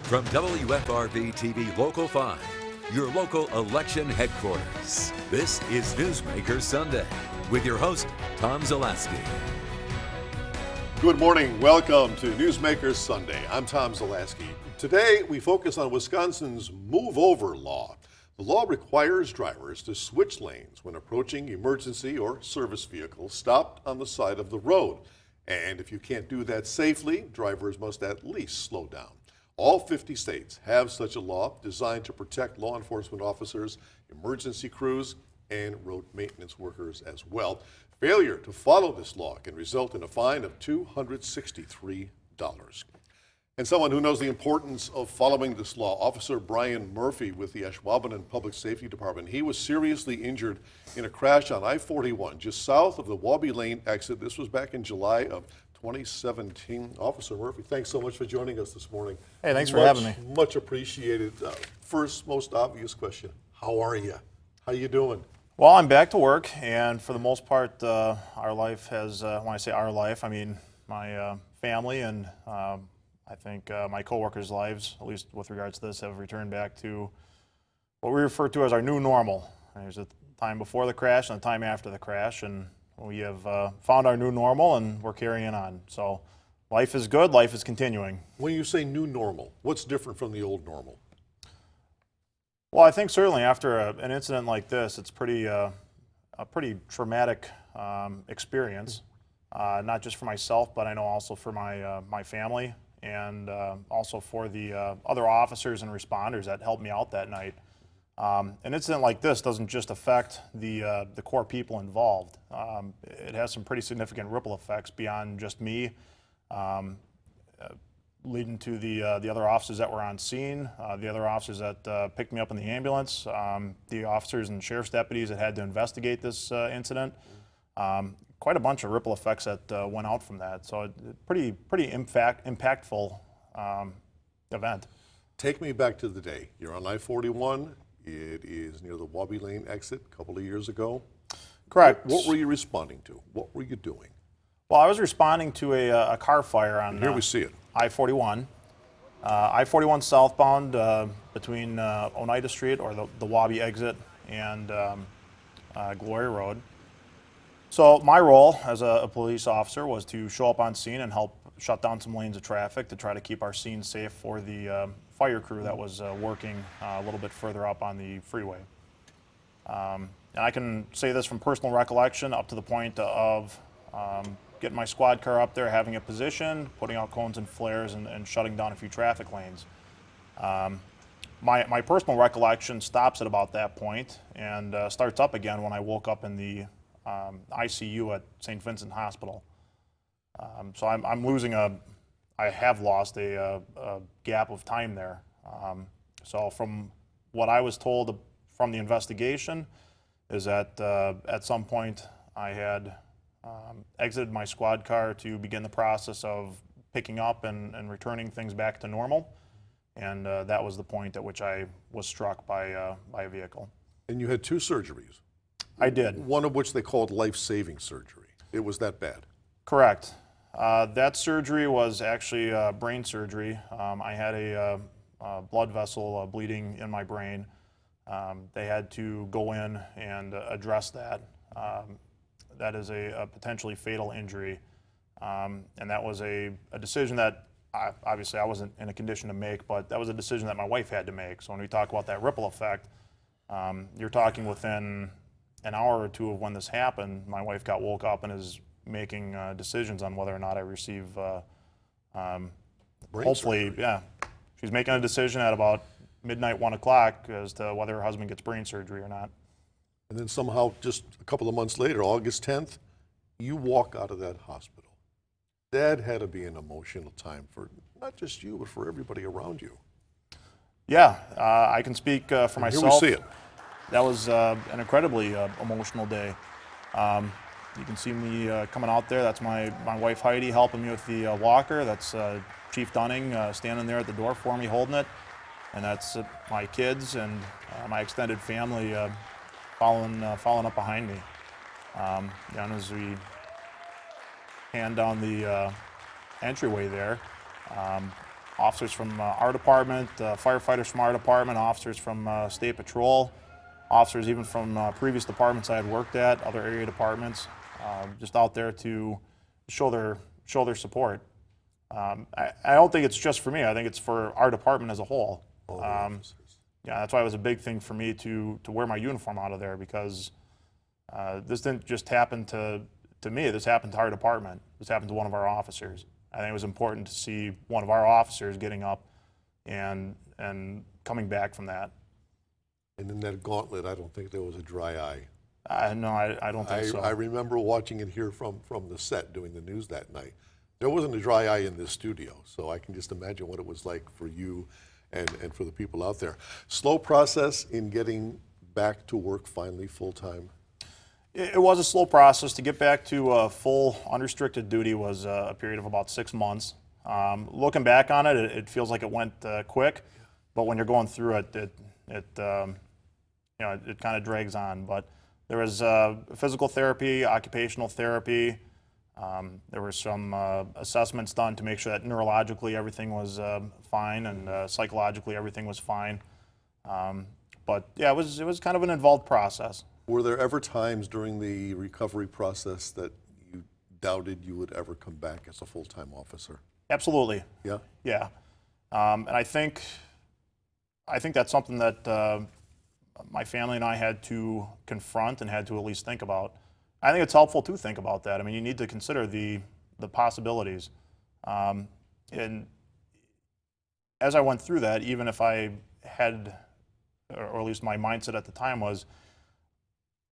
From WFRB TV Local 5, your local election headquarters, this is Newsmaker Sunday with your host, Tom Zaleski. Good morning. Welcome to Newsmaker Sunday. I'm Tom Zaleski. Today, we focus on Wisconsin's Move Over law. The law requires drivers to switch lanes when approaching emergency or service vehicles stopped on the side of the road. And if you can't do that safely, drivers must at least slow down. All 50 states have such a law designed to protect law enforcement officers, emergency crews, and road maintenance workers as well. Failure to follow this law can result in a fine of $263. And someone who knows the importance of following this law, Officer Brian Murphy with the Ashwaubenon Public Safety Department. He was seriously injured in a crash on I-41 just south of the Wabi Lane exit. This was back in July of 2017. Officer Murphy, thanks so much for joining us this morning. Hey, thanks for having me. Much appreciated. First, most obvious question, how are you? How you doing? Well, I'm back to work, and for the most part, our life has, when I say our life, I mean my family and I think my coworkers' lives, at least with regards to this, have returned back to what we refer to as our new normal. There's a time before the crash and a time after the crash, and we have found our new normal, and we're carrying on. So life is good, life is continuing. When you say new normal, what's different from the old normal? Well, I think certainly after an incident like this, it's a pretty traumatic experience, not just for myself, but I know also for my family, and also for the other officers and responders that helped me out that night. An incident like this doesn't just affect the core people involved. It has some pretty significant ripple effects beyond just me, leading to the other officers that were on scene, the other officers that picked me up in the ambulance, the officers and sheriff's deputies that had to investigate this incident. Quite a bunch of ripple effects that went out from that. So pretty impactful event. Take me back to the day. You're on I-41. It is near the Wabi Lane exit a couple of years ago. Correct. What were you responding to? What were you doing? Well, I was responding to a car fire on Here we see it. I-41. I-41 southbound between Oneida Street, or the Wabi exit, and Glory Road. So my role as a police officer was to show up on scene and help shut down some lanes of traffic to try to keep our scene safe for the fire crew that was working a little bit further up on the freeway. And I can say this from personal recollection up to the point of getting my squad car up there, having it positioned, putting out cones and flares, and shutting down a few traffic lanes. My personal recollection stops at about that point and starts up again when I woke up in the ICU at St. Vincent Hospital. So I have lost a gap of time there. So from what I was told from the investigation is that at some point I had exited my squad car to begin the process of picking up and returning things back to normal. And that was the point at which I was struck by a vehicle. And you had two surgeries. I did. One of which they called life-saving surgery. It was that bad. Correct. That surgery was actually brain surgery. I had a blood vessel bleeding in my brain. They had to go in and address that. That is a potentially fatal injury. And that was a decision that obviously I wasn't in a condition to make, but that was a decision that my wife had to make. So when we talk about that ripple effect, you're talking within an hour or two of when this happened, my wife got woke up and is making decisions on whether or not I receive, hopefully, surgery. Yeah. She's making a decision at about midnight, 1 o'clock as to whether her husband gets brain surgery or not. And then somehow, just a couple of months later, August 10th, you walk out of that hospital. That had to be an emotional time for not just you, but for everybody around you. Yeah, I can speak for myself. Here we see it. That was an incredibly emotional day. You can see me coming out there. That's my wife Heidi helping me with the walker. That's Chief Dunning standing there at the door for me holding it. And that's my kids and my extended family following up behind me. And as we hand down the entryway there, officers from our department, firefighters from our department, officers from State Patrol, officers even from previous departments I had worked at, other area departments, just out there to show their support. I don't think it's just for me. I think it's for our department as a whole. Yeah, that's why it was a big thing for me to wear my uniform out of there, because this didn't just happen to me. This happened to our department. This happened to one of our officers. I think it was important to see one of our officers getting up and coming back from that. And in that gauntlet, I don't think there was a dry eye. No, I don't think so. I remember watching it here from the set doing the news that night. There wasn't a dry eye in this studio, so I can just imagine what it was like for you and for the people out there. Slow process in getting back to work finally full-time? It was a slow process. To get back to full unrestricted duty was a period of about 6 months. Looking back on it, it feels like it went quick, but when you're going through it, it kind of drags on. But there was physical therapy, occupational therapy. There were some assessments done to make sure that neurologically everything was fine, and psychologically everything was fine. But yeah, it was kind of an involved process. Were there ever times during the recovery process that you doubted you would ever come back as a full-time officer? Absolutely. Yeah? Yeah. And I think that's something that my family and I had to confront and had to at least think about. I think it's helpful to think about that. I mean, you need to consider the possibilities. And as I went through that, even if I had, or at least my mindset at the time was,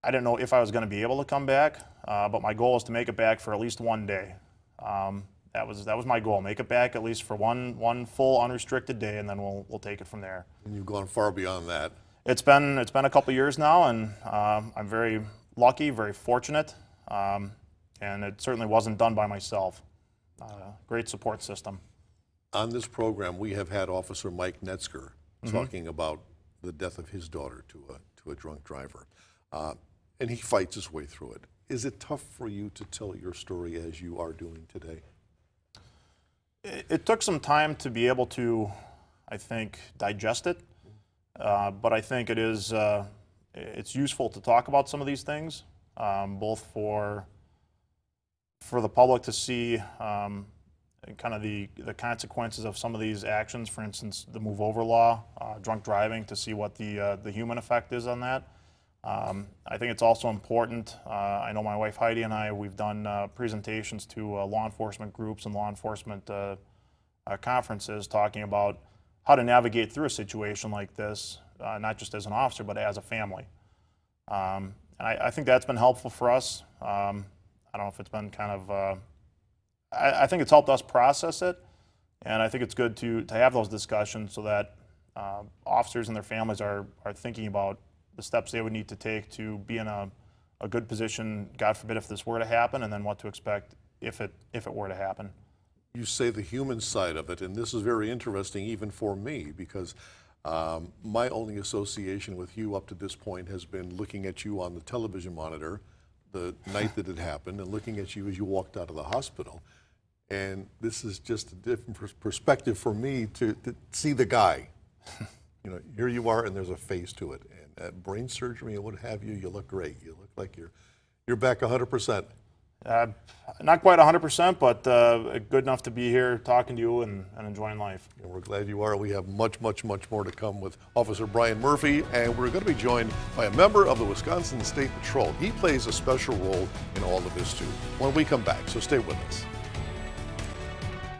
I didn't know if I was going to be able to come back, but my goal was to make it back for at least one day. That was my goal. Make it back at least for one full unrestricted day, and then we'll take it from there. And you've gone far beyond that. It's been a couple years now, and I'm very lucky, very fortunate, and it certainly wasn't done by myself. Great support system. On this program, we have had Officer Mike Netzger talking about the death of his daughter to a drunk driver. And he fights his way through it. Is it tough for you to tell your story as you are doing today? It took some time to be able to, I think, digest it. But I think it's useful to talk about some of these things, both for the public to see kind of the consequences of some of these actions. For instance, the move over law, drunk driving, to see what the human effect is on that. I think it's also important. I know my wife Heidi and we've done presentations to law enforcement groups and law enforcement conferences talking about how to navigate through a situation like this, not just as an officer, but as a family. And I think that's been helpful for us. I don't know if it's been kind of, I think it's helped us process it, and I think it's good to have those discussions so that officers and their families are thinking about the steps they would need to take to be in a good position, God forbid, if this were to happen, and then what to expect if it were to happen. You say the human side of it, and this is very interesting even for me, because my only association with you up to this point has been looking at you on the television monitor the night that it happened and looking at you as you walked out of the hospital. And this is just a different perspective for me to see the guy. You know, here you are, and there's a face to it. And at brain surgery and what have you, you look great. You look like you're back 100%. Not quite 100%, but good enough to be here talking to you and enjoying life. And we're glad you are. We have much, much, much more to come with Officer Brian Murphy, and we're going to be joined by a member of the Wisconsin State Patrol. He plays a special role in all of this, too, when we come back, so stay with us.